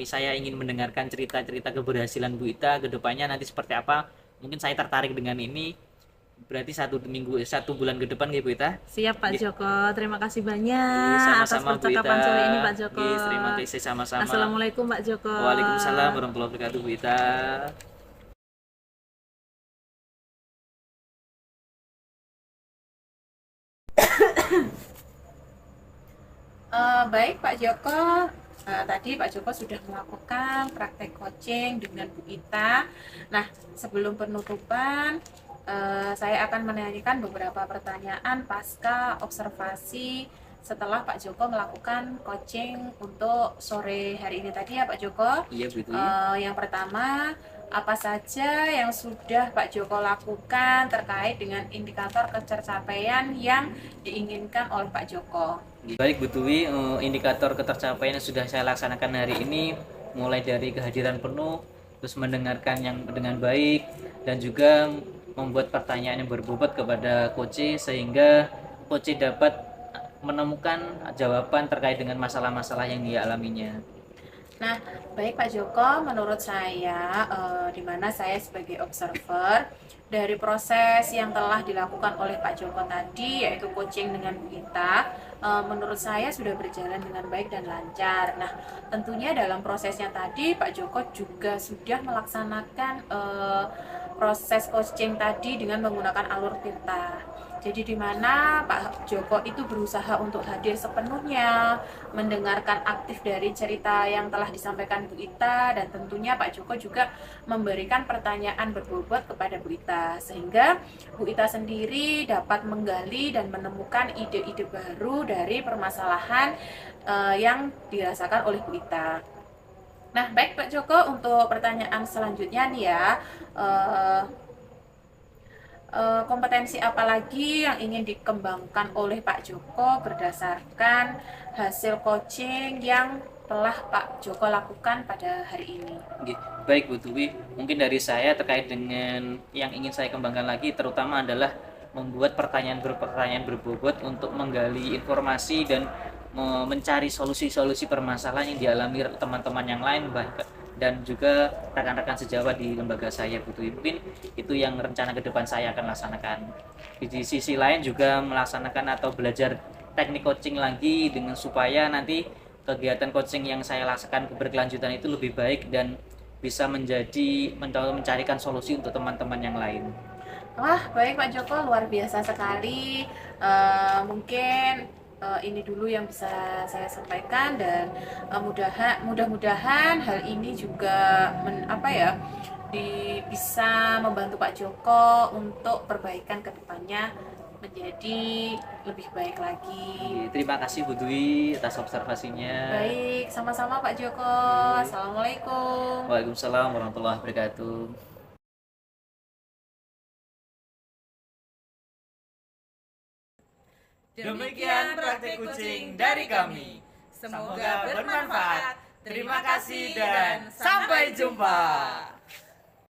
saya ingin mendengarkan cerita-cerita keberhasilan Bu Ita ke depannya nanti seperti apa. Mungkin saya tertarik dengan ini. Berarti 1 bulan ke depan nggih Bu Ita? Siap Pak Joko, terima kasih banyak Sama-sama, atas percakapan sore ini Pak Joko. Terima kasih sama-sama. Assalamualaikum Pak Joko. Waalaikumsalam warahmatullahi wabarakatuh Bu Ita. Baik Pak Joko, tadi Pak Joko sudah melakukan praktek coaching dengan Bu Ita. Nah, sebelum penutupan, saya akan menanyakan beberapa pertanyaan pasca observasi setelah Pak Joko melakukan coaching untuk sore hari ini tadi ya Pak Joko. Iya Bu Ita. Yang pertama, apa saja yang sudah Pak Joko lakukan terkait dengan indikator ketercapaian yang diinginkan oleh Pak Joko? Baik Bu Twi, indikator ketercapaian yang sudah saya laksanakan hari ini mulai dari kehadiran penuh, terus mendengarkan yang dengan baik, dan juga membuat pertanyaan yang berbobot kepada coach sehingga coach dapat menemukan jawaban terkait dengan masalah-masalah yang dia alaminya. Nah, baik Pak Joko, menurut saya, di mana saya sebagai observer dari proses yang telah dilakukan oleh Pak Joko tadi, yaitu coaching dengan Bu Ita, menurut saya sudah berjalan dengan baik dan lancar. Nah, tentunya dalam prosesnya tadi, Pak Joko juga sudah melaksanakan proses coaching tadi dengan menggunakan alur Tirta. Jadi di mana Pak Joko itu berusaha untuk hadir sepenuhnya, mendengarkan aktif dari cerita yang telah disampaikan Bu Ita, dan tentunya Pak Joko juga memberikan pertanyaan berbobot kepada Bu Ita, sehingga Bu Ita sendiri dapat menggali dan menemukan ide-ide baru dari permasalahan yang dirasakan oleh Bu Ita. Nah, baik Pak Joko, untuk pertanyaan selanjutnya nih ya, kompetensi apa lagi yang ingin dikembangkan oleh Pak Joko berdasarkan hasil coaching yang telah Pak Joko lakukan pada hari ini? Baik Bu Twi, mungkin dari saya terkait dengan yang ingin saya kembangkan lagi terutama adalah membuat pertanyaan berbobot untuk menggali informasi dan mencari solusi-solusi permasalahan yang dialami teman-teman yang lain dan juga rekan-rekan sejawat di lembaga saya Bu Twi. Mungkin itu yang rencana ke depan saya akan laksanakan. Di sisi lain juga melaksanakan atau belajar teknik coaching lagi dengan supaya nanti kegiatan coaching yang saya laksanakan berkelanjutan itu lebih baik dan bisa mencarikan solusi untuk teman-teman yang lain. Wah, baik Pak Joko, luar biasa sekali. Mungkin ini dulu yang bisa saya sampaikan, dan mudah-mudahan hal ini juga bisa membantu Pak Joko untuk perbaikan ke depannya menjadi lebih baik lagi. Terima kasih Bu Dwi atas observasinya. Baik, sama-sama Pak Joko. Assalamualaikum. Waalaikumsalam warahmatullahi wabarakatuh. Demikian praktek kucing dari kami. Semoga bermanfaat. Terima kasih dan sampai jumpa.